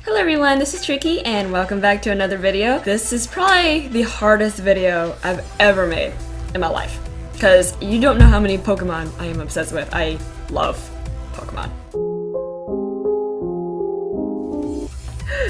Hello everyone, this is Tricky and welcome back to another video. This is probably the hardest video I've ever made in my life because you don't know how many Pokemon I am obsessed with. I love Pokemon.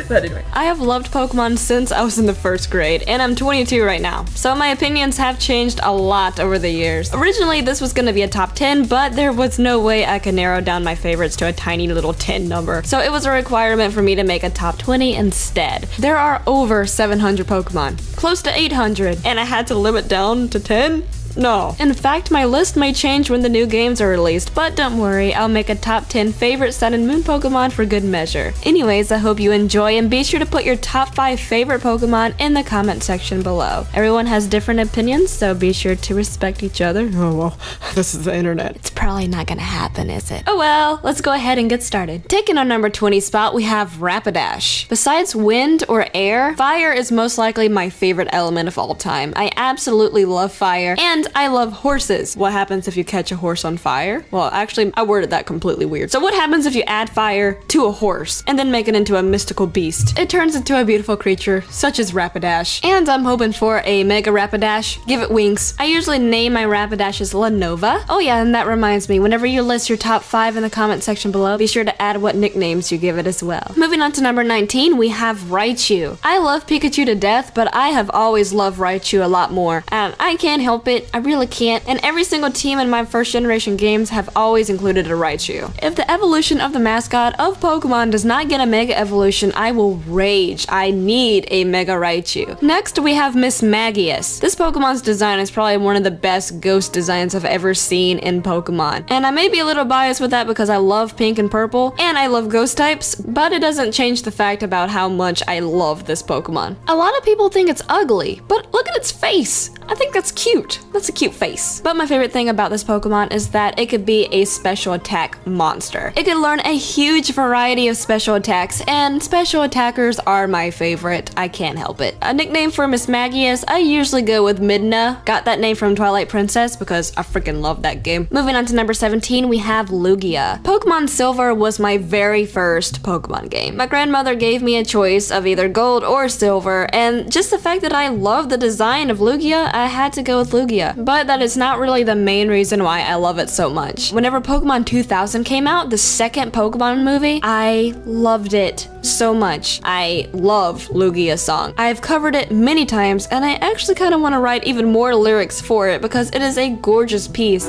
But anyway, I have loved Pokemon since I was in the first grade, and I'm 22 right now, so my opinions have changed a lot over the years. Originally, this was gonna be a top 10, but there was no way I could narrow down my favorites to a tiny little 10 number, so it was a requirement for me to make a top 20 instead. There are over 700 Pokemon, close to 800, and I had to limit down to 10? No. In fact, my list may change when the new games are released, but don't worry, I'll make a top 10 favorite Sun and Moon Pokemon for good measure. Anyways, I hope you enjoy and be sure to put your top 5 favorite Pokemon in the comment section below. Everyone has different opinions, so be sure to respect each other. Oh well, this is the internet. It's probably not gonna happen, is it? Oh well, let's go ahead and get started. Taking our number 20 spot, we have Rapidash. Besides wind or air, fire is most likely my favorite element of all time. I absolutely love fire, and I love horses. What happens if you catch a horse on fire? Well, actually, I worded that completely weird. So what happens if you add fire to a horse and then make it into a mystical beast? It turns into a beautiful creature, such as Rapidash. And I'm hoping for a Mega Rapidash. Give it wings. I usually name my Rapidashes Lanova. Oh yeah, and that reminds me, whenever you list your top 5 in the comment section below, be sure to add what nicknames you give it as well. Moving on to number 19, we have Raichu. I love Pikachu to death, but I have always loved Raichu a lot more. And I can't help it. I really can't, and every single team in my first generation games have always included a Raichu. If the evolution of the mascot of Pokemon does not get a Mega Evolution, I will rage. I need a Mega Raichu. Next, we have Mismagius. This Pokemon's design is probably one of the best ghost designs I've ever seen in Pokemon. And I may be a little biased with that because I love pink and purple, and I love ghost types, but it doesn't change the fact about how much I love this Pokemon. A lot of people think it's ugly, but look at its face. I think that's cute. That's a cute face. But my favorite thing about this Pokemon is that it could be a special attack monster. It can learn a huge variety of special attacks, and special attackers are my favorite. I can't help it. A nickname for Mismagius, I usually go with Midna. Got that name from Twilight Princess because I freaking love that game. Moving on to number 17, we have Lugia. Pokemon Silver was my very first Pokemon game. My grandmother gave me a choice of either gold or silver, and just the fact that I love the design of Lugia, I had to go with Lugia. But that is not really the main reason why I love it so much. Whenever Pokemon 2000 came out, the second Pokemon movie, I loved it so much. I love Lugia's song. I've covered it many times, and I actually kind of want to write even more lyrics for it because it is a gorgeous piece.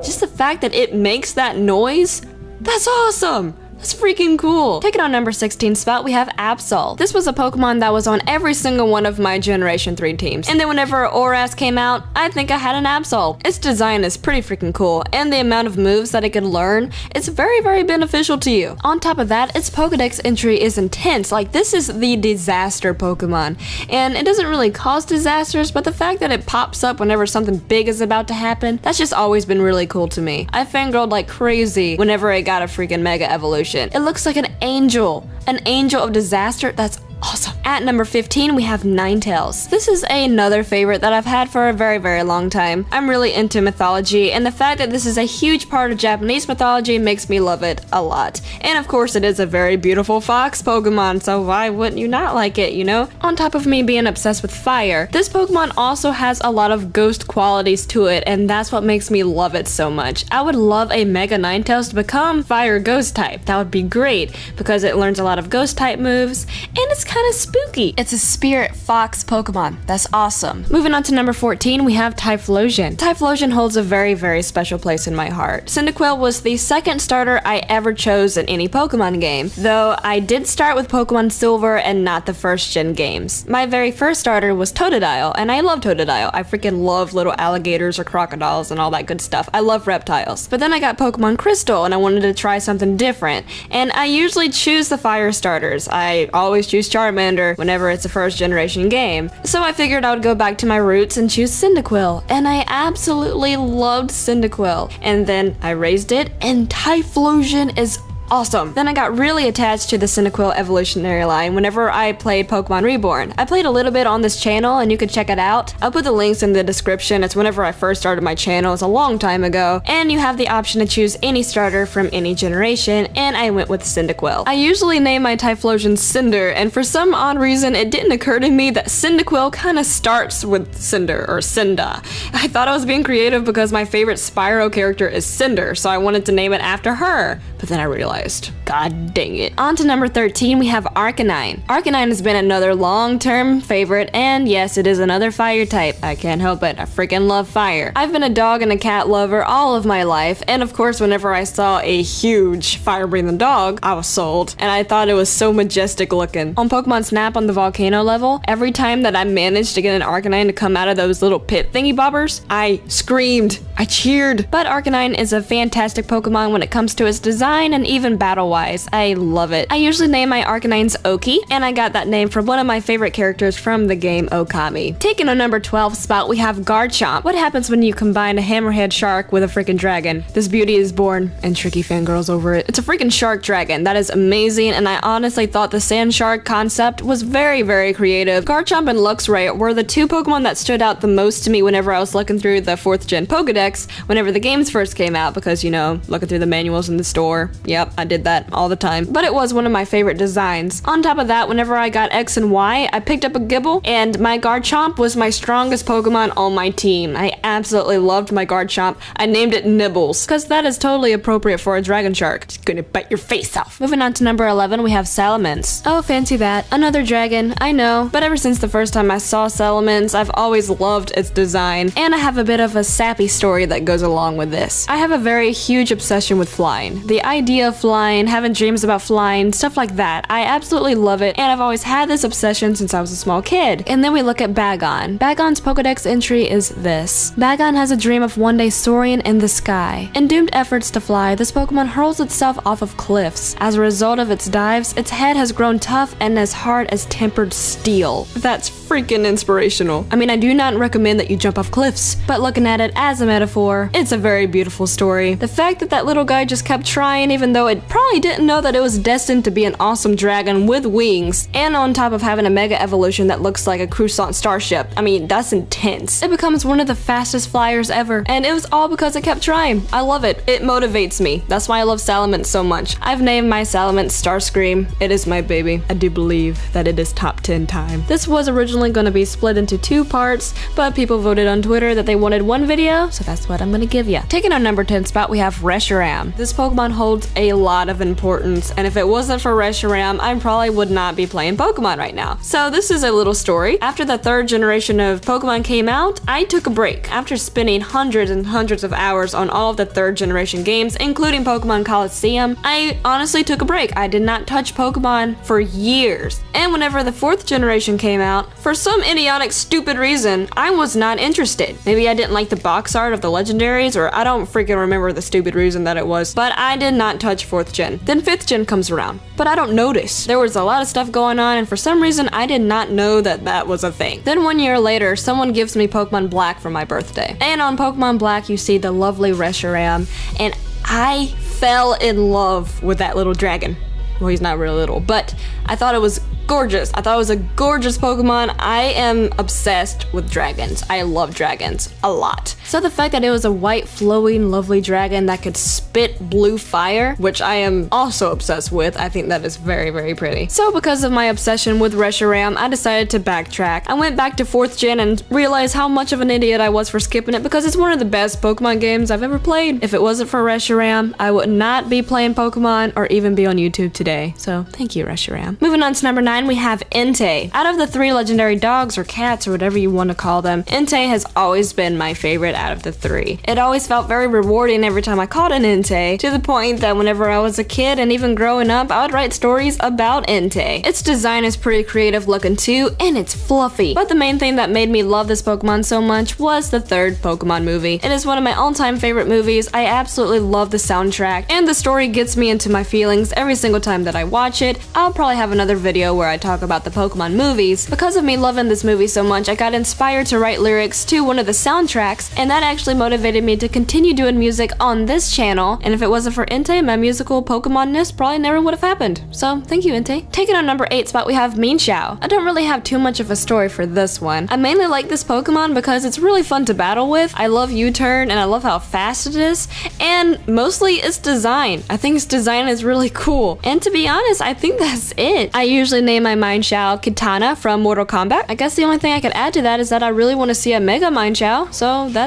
Just the fact that it makes that noise, that's awesome! That's freaking cool. Taking on number 16 spot, we have Absol. This was a Pokemon that was on every single one of my Generation 3 teams. And then whenever Oras came out, I think I had an Absol. Its design is pretty freaking cool, and the amount of moves that it can learn, it's very, very beneficial to you. On top of that, its Pokedex entry is intense. Like, this is the disaster Pokemon. And it doesn't really cause disasters, but the fact that it pops up whenever something big is about to happen, that's just always been really cool to me. I fangirled like crazy whenever it got a freaking Mega Evolution. It looks like an angel of disaster. That's awesome. At number 15, we have Ninetales. This is another favorite that I've had for a very, very long time. I'm really into mythology, and the fact that this is a huge part of Japanese mythology makes me love it a lot. And of course, it is a very beautiful fox Pokemon, so why wouldn't you not like it, you know? On top of me being obsessed with fire, this Pokemon also has a lot of ghost qualities to it, and that's what makes me love it so much. I would love a Mega Ninetales to become Fire Ghost type. That would be great, because it learns a lot of ghost type moves, and it's kind of spooky. It's a spirit fox Pokemon. That's awesome. Moving on to number 14, we have Typhlosion. Typhlosion holds a very, very special place in my heart. Cyndaquil was the second starter I ever chose in any Pokemon game, though I did start with Pokemon Silver and not the first gen games. My very first starter was Totodile, and I love Totodile. I freaking love little alligators or crocodiles and all that good stuff. I love reptiles. But then I got Pokemon Crystal, and I wanted to try something different, and I usually choose the fire starters. I always choose Charmander whenever it's a first generation game. So I figured I would go back to my roots and choose Cyndaquil, and I absolutely loved Cyndaquil. And then I raised it, and Typhlosion is awesome. Then I got really attached to the Cyndaquil evolutionary line whenever I played Pokemon Reborn. I played a little bit on this channel and you can check it out. I'll put the links in the description. It's whenever I first started my channel. It's a long time ago. And you have the option to choose any starter from any generation, and I went with Cyndaquil. I usually name my Typhlosion Cinder, and for some odd reason it didn't occur to me that Cyndaquil kind of starts with Cinder or Cinda. I thought I was being creative because my favorite Spyro character is Cinder, so I wanted to name it after her. But then I realized, god dang it. On to number 13, we have Arcanine. Arcanine has been another long-term favorite, and yes, it is another fire type. I can't help it, I freaking love fire. I've been a dog and a cat lover all of my life, and of course whenever I saw a huge fire-breathing dog, I was sold, and I thought it was so majestic looking. On Pokemon Snap on the volcano level, every time that I managed to get an Arcanine to come out of those little pit thingy bobbers, I screamed, I cheered. But Arcanine is a fantastic Pokemon when it comes to its design and even battle-wise. I love it. I usually name my Arcanines Oki, and I got that name from one of my favorite characters from the game Okami. Taking a number 12 spot, we have Garchomp. What happens when you combine a hammerhead shark with a freaking dragon? This beauty is born, and Tricky fangirls over it. It's a freaking shark dragon. That is amazing, and I honestly thought the sand shark concept was very, very creative. Garchomp and Luxray were the two Pokemon that stood out the most to me whenever I was looking through the 4th gen Pokedex whenever the games first came out, because, you know, looking through the manuals in the store. Yep, I did that all the time. But it was one of my favorite designs. On top of that, whenever I got X and Y, I picked up a Gibble, and my Garchomp was my strongest Pokemon on my team. I absolutely loved my Garchomp. I named it Nibbles, because that is totally appropriate for a dragon shark. It's gonna bite your face off. Moving on to number 11, we have Salamence. Oh, fancy that. Another dragon, I know, but ever since the first time I saw Salamence, I've always loved its design, and I have a bit of a sappy story that goes along with this. I have a very huge obsession with flying. The idea of flying, having dreams about flying, stuff like that. I absolutely love it, and I've always had this obsession since I was a small kid. And then we look at Bagon. Bagon's Pokedex entry is this. Bagon has a dream of one day soaring in the sky. In doomed efforts to fly, this Pokemon hurls itself off of cliffs. As a result of its dives, its head has grown tough and as hard as tempered steel. That's freaking inspirational. I mean, I do not recommend that you jump off cliffs, but looking at it as a metaphor, it's a very beautiful story. The fact that that little guy just kept trying even though it probably didn't know that it was destined to be an awesome dragon with wings, and on top of having a mega evolution that looks like a croissant starship. I mean, that's intense. It becomes one of the fastest flyers ever, and it was all because it kept trying. I love it. It motivates me. That's why I love Salamence so much. I've named my Salamence Starscream. It is my baby. I do believe that it is top 10 time. This was originally going to be split into 2 parts, but people voted on Twitter that they wanted one video, so that's what I'm going to give you. Taking our number 10 spot, we have Reshiram. This Pokemon holds a lot of importance, and if it wasn't for Reshiram, I probably would not be playing Pokemon right now. So this is a little story. After the 3rd generation of Pokemon came out, I took a break. After spending hundreds and hundreds of hours on all of the 3rd generation games, including Pokemon Coliseum, I honestly took a break. I did not touch Pokemon for years. And whenever the 4th generation came out, for some idiotic, stupid reason, I was not interested. Maybe I didn't like the box art of the legendaries, or I don't freaking remember the stupid reason that it was, but I did not touch 4th gen. Then 5th gen comes around, but I don't notice. There was a lot of stuff going on, and for some reason, I did not know that that was a thing. Then 1 year later, someone gives me Pokemon Black for my birthday. And on Pokemon Black, you see the lovely Reshiram, and I fell in love with that little dragon. Well, he's not really little, but I thought it was gorgeous. I thought it was a gorgeous Pokemon. I am obsessed with dragons. I love dragons a lot. So the fact that it was a white, flowing, lovely dragon that could spit blue fire, which I am also obsessed with, I think that is very, very pretty. So because of my obsession with Reshiram, I decided to backtrack. I went back to 4th gen and realized how much of an idiot I was for skipping it, because it's one of the best Pokemon games I've ever played. If it wasn't for Reshiram, I would not be playing Pokemon or even be on YouTube today. So thank you, Reshiram. Moving on to number 9, we have Entei. Out of the 3 legendary dogs or cats or whatever you want to call them, Entei has always been my favorite out of the 3. It always felt very rewarding every time I caught an Entei, to the point that whenever I was a kid and even growing up, I would write stories about Entei. Its design is pretty creative looking too, and it's fluffy. But the main thing that made me love this Pokemon so much was the 3rd Pokemon movie. It is one of my all-time favorite movies. I absolutely love the soundtrack, and the story gets me into my feelings every single time that I watch it. I'll probably have another video where I talk about the Pokemon movies. Because of me loving this movie so much, I got inspired to write lyrics to one of the soundtracks, and that actually motivated me to continue doing music on this channel. And if it wasn't for Entei, my musical Pokemon-ness probably never would have happened. So thank you, Entei. Taking our number 8 spot, we have Mienshao. I don't really have too much of a story for this one. I mainly like this Pokemon because it's really fun to battle with. I love U-turn and I love how fast it is, and mostly its design. I think its design is really cool. And to be honest, I think that's it. I usually name my Mienshao Kitana from Mortal Kombat. I guess the only thing I could add to that is that I really want to see a Mega Mienshao, so I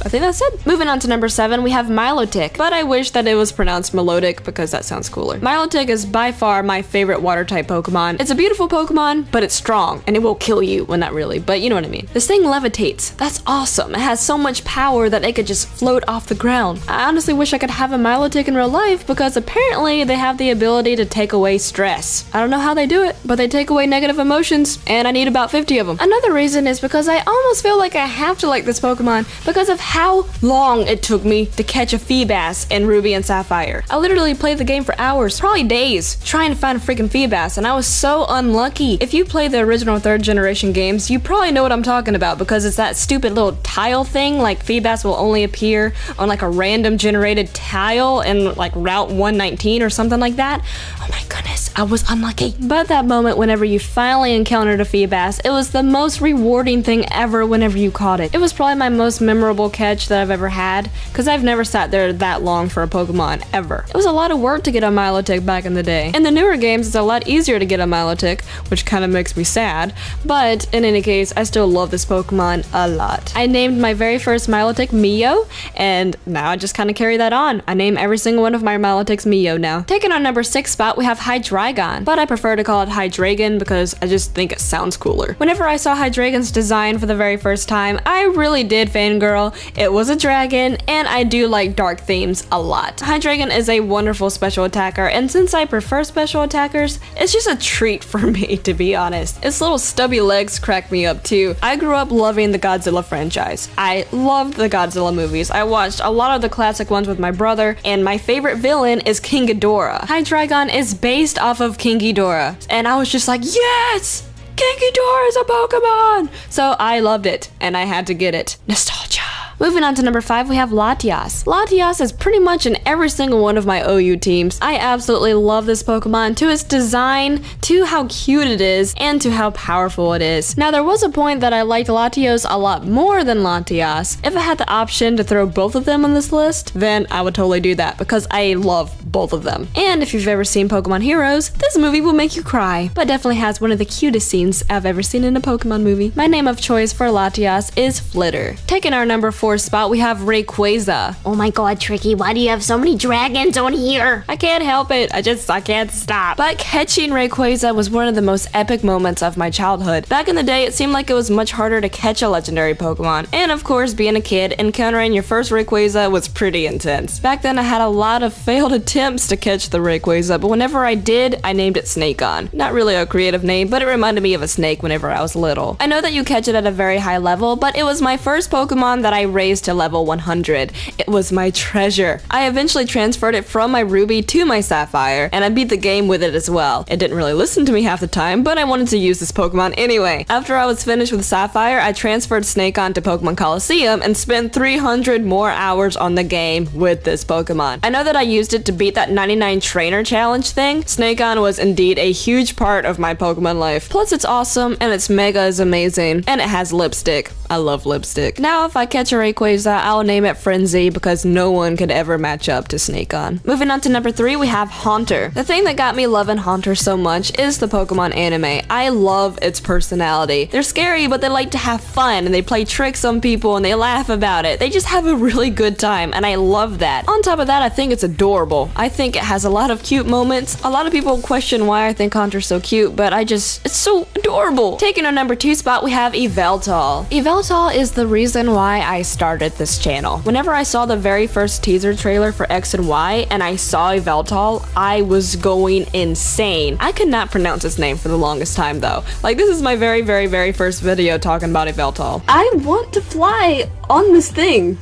think that's it. Moving on to number 7, we have Milotic, but I wish that it was pronounced Melodic because that sounds cooler. Milotic is by far my favorite water type Pokemon. It's a beautiful Pokemon, but it's strong and it will kill you. Well, not really, but you know what I mean. This thing levitates. That's awesome. It has so much power that it could just float off the ground. I honestly wish I could have a Milotic in real life because apparently they have the ability to take away stress. I don't know how they do it, but they take away negative emotions, and I need about 50 of them. Another reason is because I almost feel like I have to like this Pokemon because of how long it took me to catch a Feebas in Ruby and Sapphire. I literally played the game for hours, probably days, trying to find a freaking Feebas, and I was so unlucky. If you play the original 3rd generation games, you probably know what I'm talking about because it's that stupid little tile thing, like Feebas will only appear on like a random generated tile in like Route 119 or something like that. Oh my goodness, I was unlucky. But that moment whenever you finally encountered a Feebas, it was the most rewarding thing ever whenever you caught it. It was probably my most memorable catch that I've ever had because I've never sat there that long for a Pokemon, ever. It was a lot of work to get a Milotic back in the day. In the newer games, it's a lot easier to get a Milotic, which kind of makes me sad, but in any case, I still love this Pokemon a lot. I named my very first Milotic Mio, and now I just kind of carry that on. I name every single one of my Milotics Mio now. Taking our number 6 spot, we have Hydreigon, but I prefer to call it Hydreigon because I just think it sounds cooler. Whenever I saw Hydreigon's design for the very first time, I really did fangirl. It was a dragon, and I do like dark themes a lot. Hydreigon is a wonderful special attacker, and since I prefer special attackers, it's just a treat for me, to be honest. Its little stubby legs crack me up too. I grew up loving the Godzilla franchise. I loved the Godzilla movies. I watched a lot of the classic ones with my brother, and my favorite villain is King Ghidorah. Hydreigon is based off of King Ghidorah, and I was just like, yes! King Ghidorah is a Pokemon! So I loved it, and I had to get it. Nostalgia. Moving on to number 5, we have Latias. Latias is pretty much in every single one of my OU teams. I absolutely love this Pokemon, to its design, to how cute it is, and to how powerful it is. Now, there was a point that I liked Latios a lot more than Latias. If I had the option to throw both of them on this list, then I would totally do that because I love both of them. And if you've ever seen Pokemon Heroes, this movie will make you cry, but definitely has one of the cutest scenes I've ever seen in a Pokemon movie. My name of choice for Latias is Flitter. Taking our number 4 spot, we have Rayquaza. Oh my god, Tricky, why do you have so many dragons on here? I can't help it. I can't stop. But catching Rayquaza was one of the most epic moments of my childhood. Back in the day, it seemed like it was much harder to catch a legendary Pokemon. And of course, being a kid, encountering your first Rayquaza was pretty intense. Back then, I had a lot of failed attempts to catch the Rayquaza, but whenever I did, I named it Snakeon. Not really a creative name, but it reminded me of a snake whenever I was little. I know that you catch it at a very high level, but it was my first Pokemon that I raised to level 100. It was my treasure. I eventually transferred it from my Ruby to my Sapphire, and I beat the game with it as well. It didn't really listen to me half the time, but I wanted to use this Pokemon anyway. After I was finished with Sapphire, I transferred Snakeon to Pokemon Coliseum and spent 300 more hours on the game with this Pokemon. I know that I used it to beat that 99 trainer challenge thing. Snakeon was indeed a huge part of my Pokemon life. Plus it's awesome, and its Mega is amazing, and it has lipstick. I love lipstick. Now if I catch a Rayquaza, I'll name it Frenzy because no one could ever match up to Snakeon. Moving on to number 3, we have Haunter. The thing that got me loving Haunter so much is the Pokemon anime. I love its personality. They're scary, but they like to have fun, and they play tricks on people, and they laugh about it. They just have a really good time, and I love that. On top of that, I think it's adorable. I think it has a lot of cute moments. A lot of people question why I think Haunter's so cute, but it's so adorable. Taking our number 2 spot, we have Yveltal. Yveltal is the reason why I started this channel. Whenever I saw the very first teaser trailer for X and Y, and I saw Yveltal, I was going insane. I could not pronounce its name for the longest time though. Like, this is my very first video talking about Yveltal. I want to fly on this thing.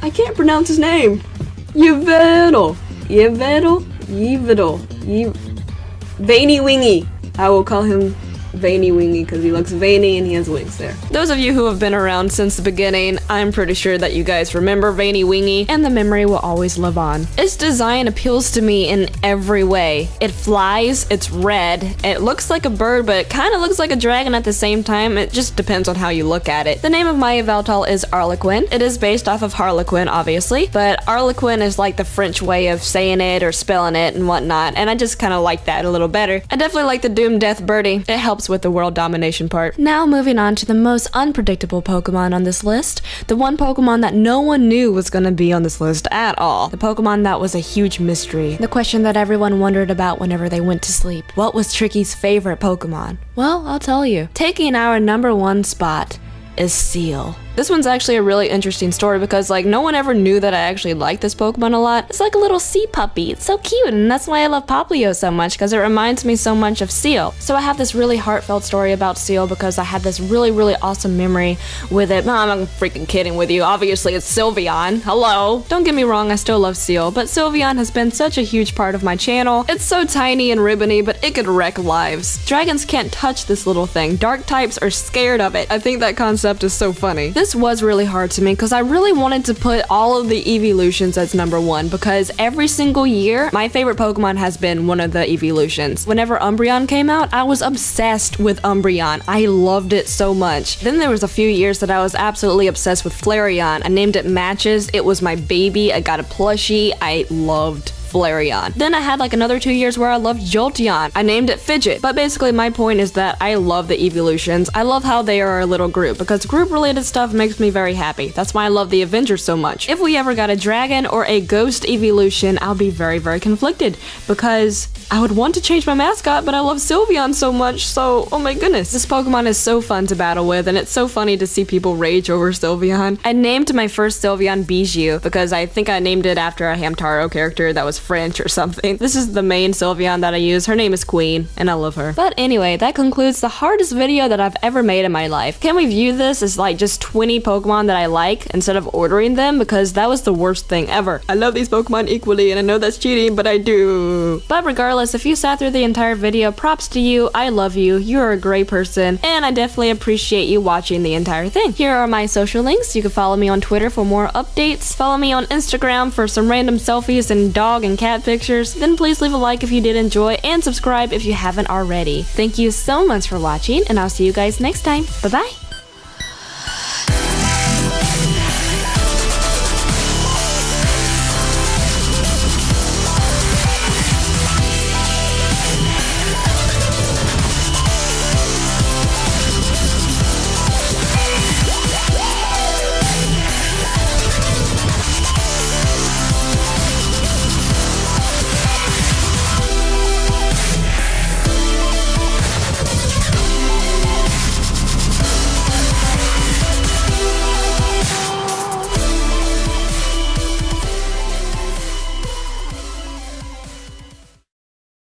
I can't pronounce his name. Yveltal. Yveltal? Yveltal. Veiny Wingy. I will call him Veiny Wingy because he looks veiny and he has wings there. Those of you who have been around since the beginning, I'm pretty sure that you guys remember Veiny Wingy, and the memory will always live on. Its design appeals to me in every way. It flies, it's red, it looks like a bird, but it kind of looks like a dragon at the same time. It just depends on how you look at it. The name of my Yveltal is Arlequin. It is based off of Harlequin, obviously, but Arlequin is like the French way of saying it or spelling it and whatnot, and I just kind of like that a little better. I definitely like the Doom Death Birdie. It helps with the world domination part. Now moving on to the most unpredictable Pokemon on this list, the one Pokemon that no one knew was gonna be on this list at all. The Pokemon that was a huge mystery. The question that everyone wondered about whenever they went to sleep. What was Tricky's favorite Pokemon? Well, I'll tell you. Taking our number 1 spot is Seal. This one's actually a really interesting story because like no one ever knew that I actually liked this Pokemon a lot. It's like a little sea puppy. It's so cute, and that's why I love Poplio so much, because it reminds me so much of Seal. So I have this really heartfelt story about Seal because I had this really awesome memory with it. No, I'm freaking kidding with you. Obviously it's Sylveon. Hello. Don't get me wrong, I still love Seal, but Sylveon has been such a huge part of my channel. It's so tiny and ribbony, but it could wreck lives. Dragons can't touch this little thing. Dark types are scared of it. I think that concept is so funny. This was really hard to me because I really wanted to put all of the evolutions as number 1 because every single year my favorite Pokemon has been one of the evolutions. Whenever Umbreon came out, I was obsessed with Umbreon. I loved it so much. Then there was a few years that I was absolutely obsessed with Flareon. I named it Matches. It was my baby. I got a plushie. I loved Flareon. Then I had like another 2 years where I loved Jolteon. I named it Fidget. But basically my point is that I love the evolutions. I love how they are a little group because group related stuff makes me very happy. That's why I love the Avengers so much. If we ever got a dragon or a ghost evolution, I'll be very conflicted because I would want to change my mascot, but I love Sylveon so much, so oh my goodness. This Pokemon is so fun to battle with, and it's so funny to see people rage over Sylveon. I named my first Sylveon Bijou because I think I named it after a Hamtaro character that was French or something. This is the main Sylveon that I use. Her name is Queen, and I love her. But anyway, that concludes the hardest video that I've ever made in my life. Can we view this as like just 20 Pokemon that I like instead of ordering them? Because that was the worst thing ever. I love these Pokemon equally, and I know that's cheating, but I do. But regardless, if you sat through the entire video, props to you. I love you. You're a great person, and I definitely appreciate you watching the entire thing. Here are my social links. You can follow me on Twitter for more updates. Follow me on Instagram for some random selfies and dog and cat pictures. Then please leave a like if you did enjoy, and subscribe if you haven't already. Thank you so much for watching, and I'll see you guys next time. Bye-bye!